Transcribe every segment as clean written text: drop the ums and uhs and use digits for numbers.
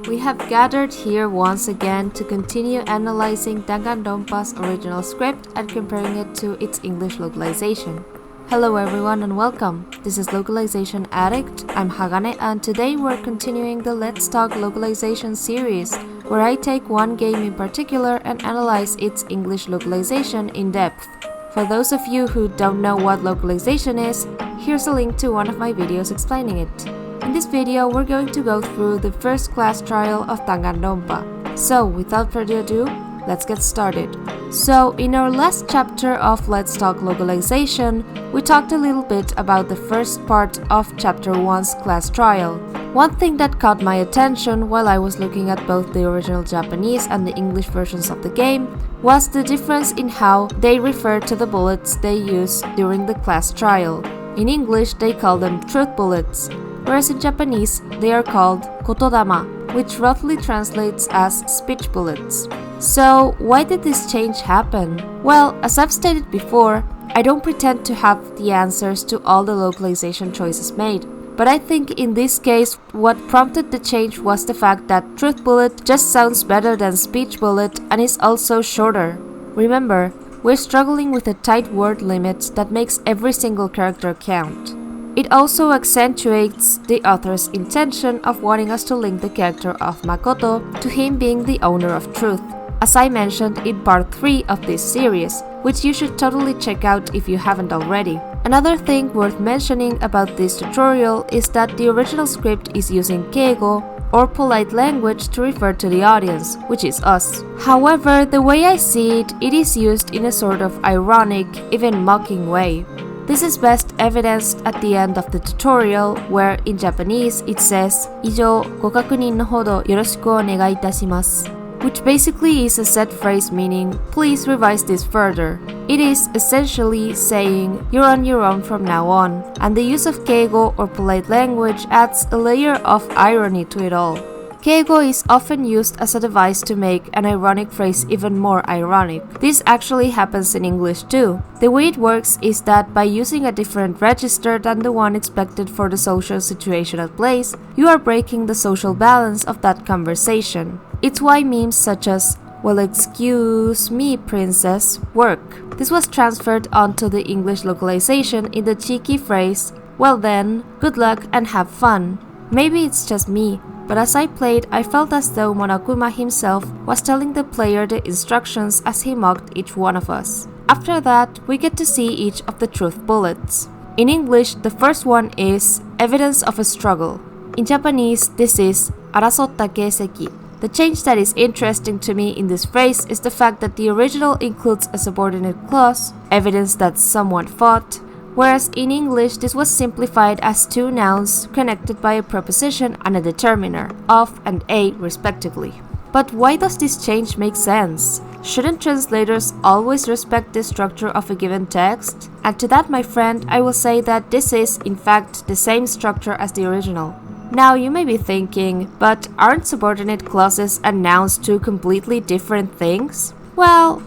We have gathered here once again to continue analyzing Danganronpa's original script and comparing it to its English localization. Hello everyone and welcome. This is Localization Addict. I'm Hagane and today we're continuing the Let's Talk Localization series, where I take one game in particular and analyze its English localization in depth. For those of you who don't know what localization is, here's a link to one of my videos explaining it. In this video, we're going to go through the first class trial of Danganronpa. So, without further ado, let's get started. So, in our last chapter of Let's Talk Localization, we talked a little bit about the first part of Chapter 1's class trial. One thing that caught my attention while I was looking at both the original Japanese and the English versions of the game was the difference in how they refer to the bullets they use during the class trial. In English, they call them truth bullets, whereas in Japanese, they are called kotodama, which roughly translates as speech bullets. So, why did this change happen? Well, as I've stated before, I don't pretend to have the answers to all the localization choices made. But I think in this case, what prompted the change was the fact that truth bullet just sounds better than speech bullet and is also shorter. Remember, we're struggling with a tight word limit that makes every single character count. It also accentuates the author's intention of wanting us to link the character of Makoto to him being the owner of truth, as I mentioned in part 3 of this series, which you should totally check out if you haven't already. Another thing worth mentioning about this tutorial is that the original script is using keigo, or polite language, to refer to the audience, which is us. However, the way I see it, it is used in a sort of ironic, even mocking way. This is best evidenced at the end of the tutorial, where in Japanese it says 以上ご確認のほどよろしくお願いいたします, which basically is a set phrase meaning please revise this further. It is essentially saying you're on your own from now on, and the use of keigo or polite language adds a layer of irony to it all. Keigo is often used as a device to make an ironic phrase even more ironic. This actually happens in English too. The way it works is that by using a different register than the one expected for the social situation at place, you are breaking the social balance of that conversation. It's why memes such as "Well, excuse me, princess" work. This was transferred onto the English localization in the cheeky phrase, "Well then, good luck and have fun." Maybe it's just me, but as I played, I felt as though Monokuma himself was telling the player the instructions as he mocked each one of us. After that, we get to see each of the truth bullets. In English, the first one is evidence of a struggle. In Japanese, this is arasotta keiseki. The change that is interesting to me in this phrase is the fact that the original includes a subordinate clause, evidence that someone fought, whereas in English this was simplified as two nouns connected by a preposition and a determiner, of and a respectively. But why does this change make sense? Shouldn't translators always respect the structure of a given text? And to that, my friend, I will say that this is, in fact, the same structure as the original. Now you may be thinking, but aren't subordinate clauses and nouns two completely different things? Well,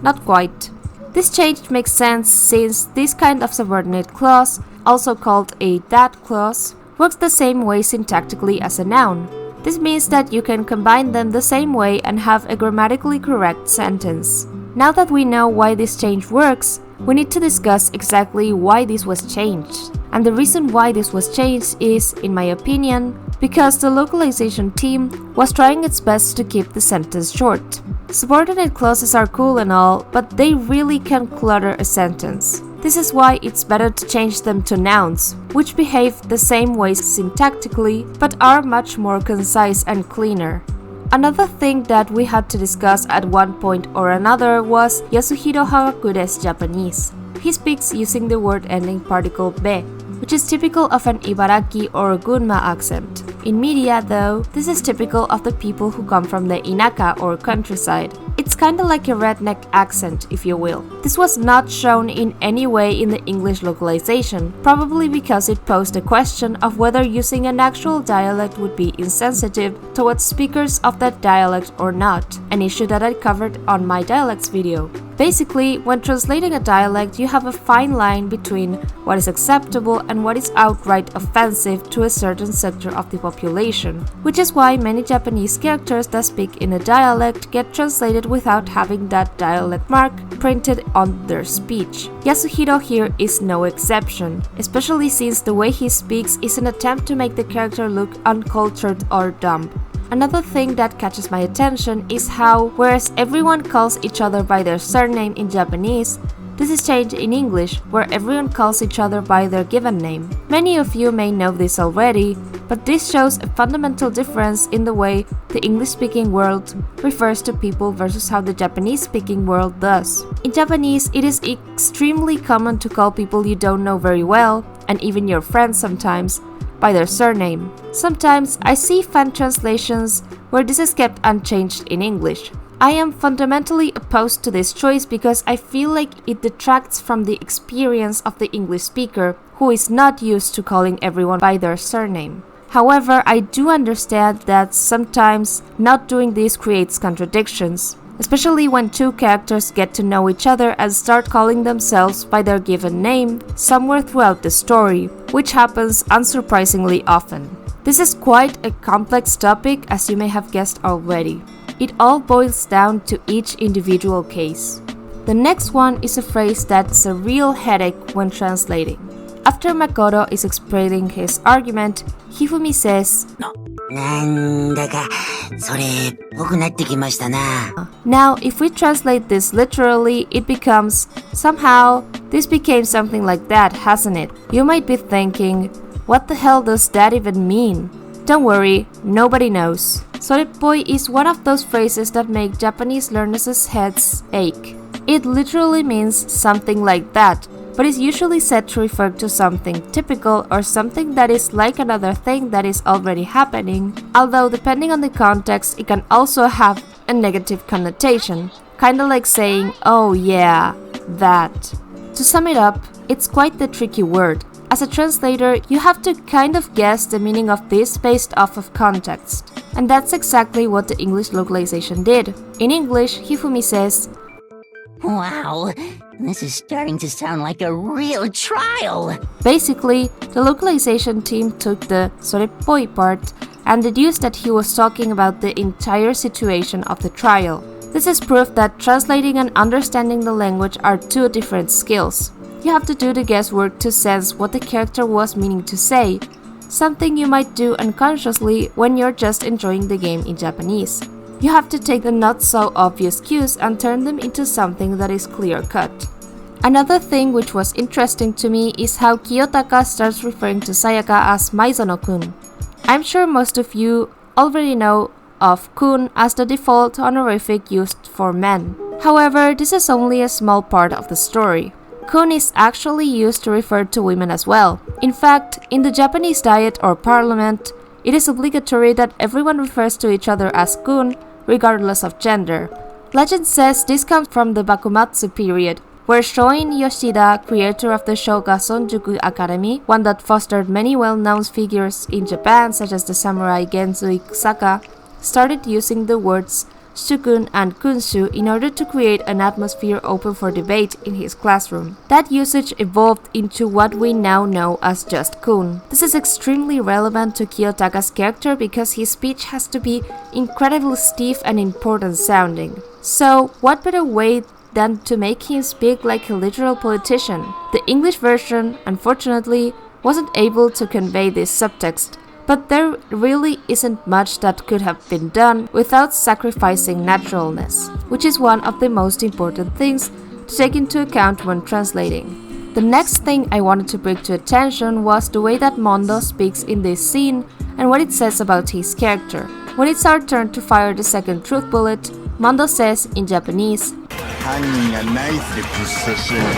not quite. This change makes sense since this kind of subordinate clause, also called a that clause, works the same way syntactically as a noun. This means that you can combine them the same way and have a grammatically correct sentence. Now that we know why this change works, we need to discuss exactly why this was changed. And the reason why this was changed is, in my opinion, because the localization team was trying its best to keep the sentence short. Subordinate clauses are cool and all, but they really can clutter a sentence. This is why it's better to change them to nouns, which behave the same way syntactically, but are much more concise and cleaner. Another thing that we had to discuss at one point or another was Yasuhiro Hagakure's Japanese. He speaks using the word ending particle be, which is typical of an Ibaraki or Gunma accent. In media, though, this is typical of the people who come from the Inaka or countryside. It's kinda like a redneck accent, if you will. This was not shown in any way in the English localization, probably because it posed a question of whether using an actual dialect would be insensitive towards speakers of that dialect or not, an issue that I covered on my dialects video. Basically, when translating a dialect, you have a fine line between what is acceptable and what is outright offensive to a certain sector of the population, which is why many Japanese characters that speak in a dialect get translated without having that dialect mark printed on their speech. Yasuhiro here is no exception, especially since the way he speaks is an attempt to make the character look uncultured or dumb. Another thing that catches my attention is how, whereas everyone calls each other by their surname in Japanese, this is changed in English, where everyone calls each other by their given name. Many of you may know this already, but this shows a fundamental difference in the way the English-speaking world refers to people versus how the Japanese-speaking world does. In Japanese, it is extremely common to call people you don't know very well, and even your friends sometimes, by their surname. Sometimes I see fan translations where this is kept unchanged in English. I am fundamentally opposed to this choice because I feel like it detracts from the experience of the English speaker who is not used to calling everyone by their surname. However, I do understand that sometimes not doing this creates contradictions, especially when two characters get to know each other and start calling themselves by their given name somewhere throughout the story, which happens unsurprisingly often. This is quite a complex topic, as you may have guessed already. It all boils down to each individual case. The next one is a phrase that's a real headache when translating. After Makoto is explaining his argument, Hifumi says, Now, if we translate this literally, it becomes, somehow, this became something like that, hasn't it? You might be thinking, what the hell does that even mean? Don't worry, nobody knows. Soreppoi is one of those phrases that make Japanese learners' heads ache. It literally means something like that, but is usually said to refer to something typical or something that is like another thing that is already happening, although depending on the context it can also have a negative connotation, kinda like saying, oh yeah, that. To sum it up, it's quite the tricky word. As a translator, you have to kind of guess the meaning of this based off of context. And that's exactly what the English localization did. In English, Hifumi says, Wow, this is starting to sound like a real trial. Basically, the localization team took the soreppoi part and deduced that he was talking about the entire situation of the trial. This is proof that translating and understanding the language are two different skills. You have to do the guesswork to sense what the character was meaning to say, something you might do unconsciously when you're just enjoying the game in Japanese. You have to take the not-so-obvious cues and turn them into something that is clear-cut. Another thing which was interesting to me is how Kiyotaka starts referring to Sayaka as Maizono-kun. I'm sure most of you already know of kun as the default honorific used for men. However, this is only a small part of the story. Kun is actually used to refer to women as well. In fact, in the Japanese Diet or Parliament, it is obligatory that everyone refers to each other as kun, regardless of gender. Legend says this comes from the Bakumatsu period, where Shoin Yoshida, creator of the Shoga Sonjuku Academy, one that fostered many well-known figures in Japan such as the samurai Genzo Ikusaka, started using the words shukun and kunshu in order to create an atmosphere open for debate in his classroom. That usage evolved into what we now know as just kun. This is extremely relevant to Kiyotaka's character because his speech has to be incredibly stiff and important sounding. So, what better way than to make him speak like a literal politician? The English version, unfortunately, wasn't able to convey this subtext, but there really isn't much that could have been done without sacrificing naturalness, which is one of the most important things to take into account when translating. The next thing I wanted to bring to attention was the way that Mondo speaks in this scene and what it says about his character. When it's our turn to fire the second truth bullet, Mondo says in Japanese, 犯人がナイフでぶっ刺しやがっ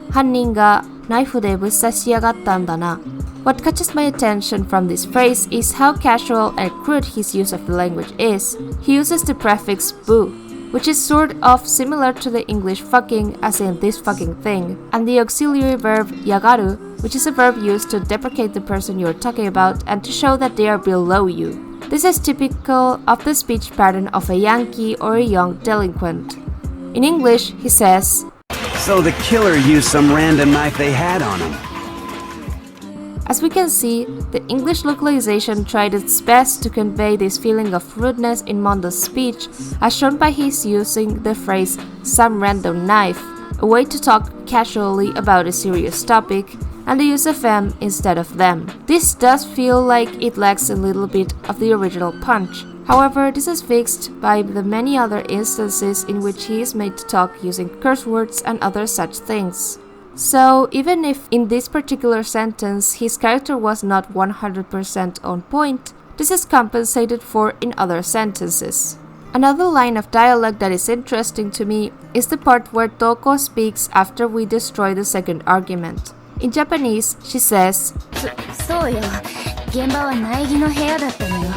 た。犯人がナイフでぶっ刺しやがったんだな。What catches my attention from this phrase is how casual and crude his use of the language is. He uses the prefix bu, which is sort of similar to the English fucking as in this fucking thing, and the auxiliary verb yagaru, which is a verb used to deprecate the person you're talking about and to show that they are below you. This is typical of the speech pattern of a Yankee or a young delinquent. In English, he says, So the killer used some random knife they had on him. As we can see, the English localization tried its best to convey this feeling of rudeness in Mondo's speech, as shown by his using the phrase some random knife, a way to talk casually about a serious topic, and the use of them instead of them. This does feel like it lacks a little bit of the original punch. However, this is fixed by the many other instances in which he is made to talk using curse words and other such things. So, even if in this particular sentence his character was not 100% on point, this is compensated for in other sentences. Another line of dialogue that is interesting to me is the part where Toko speaks after we destroy the second argument. In Japanese, she says, そうよ。現場は苗木の部屋だったのよ。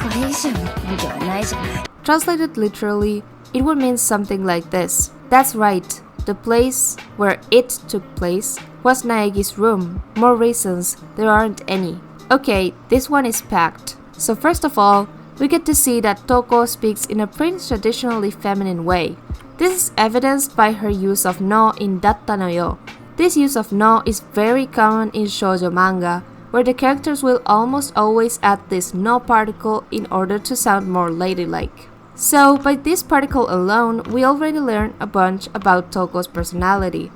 これ以上の根拠はないじゃない。 Translated literally, it would mean something like this. That's right. The place where it took place was Naegi's room. More reasons, there aren't any. Okay, this one is packed. So first of all, we get to see that Toko speaks in a pretty traditionally feminine way. This is evidenced by her use of no in datta no yo. This use of no is very common in shoujo manga, where the characters will almost always add this no particle in order to sound more ladylike. So, by this particle alone, we already learned a bunch about Toko's personality.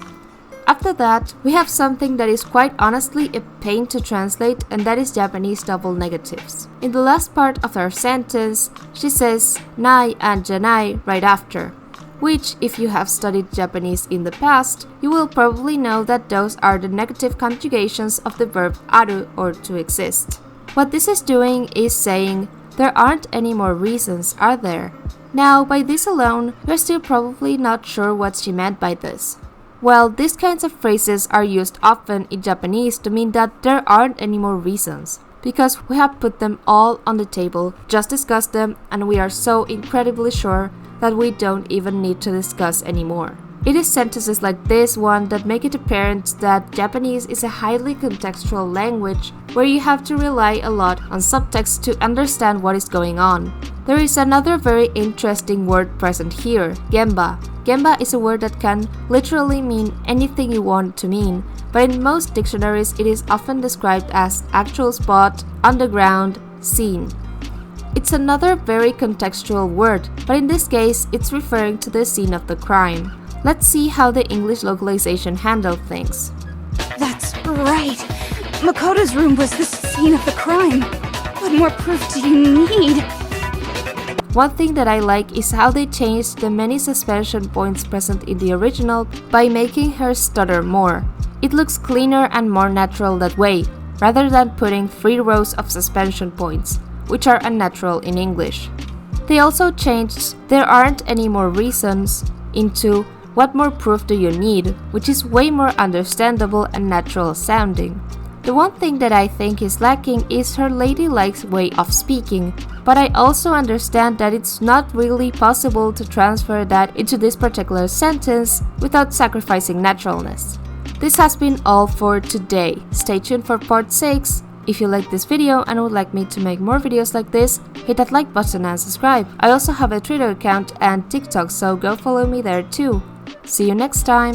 After that, we have something that is quite honestly a pain to translate, and that is Japanese double negatives. In the last part of her sentence, she says nai and janai right after, which, if you have studied Japanese in the past, you will probably know that those are the negative conjugations of the verb aru, or to exist. What this is doing is saying, there aren't any more reasons, are there? Now, by this alone, you're still probably not sure what she meant by this. Well, these kinds of phrases are used often in Japanese to mean that there aren't any more reasons, because we have put them all on the table, just discussed them, and we are so incredibly sure that we don't even need to discuss anymore. It is sentences like this one that make it apparent that Japanese is a highly contextual language where you have to rely a lot on subtext to understand what is going on. There is another very interesting word present here, gemba. Gemba is a word that can literally mean anything you want it to mean, but in most dictionaries it is often described as actual spot, underground, scene. It's another very contextual word, but in this case it's referring to the scene of the crime. Let's see how the English localization handled things. That's right. Makoto's room was the scene of the crime. What more proof do you need? One thing that I like is how they changed the many suspension points present in the original by making her stutter more. It looks cleaner and more natural that way, rather than putting 3 rows of suspension points, which are unnatural in English. They also changed there aren't any more reasons into what more proof do you need, which is way more understandable and natural sounding. The one thing that I think is lacking is her ladylike way of speaking, but I also understand that it's not really possible to transfer that into this particular sentence without sacrificing naturalness. This has been all for today. Stay tuned for part 6. If you like this video and would like me to make more videos like this, hit that like button and subscribe. I also have a Twitter account and TikTok, so go follow me there too. See you next time!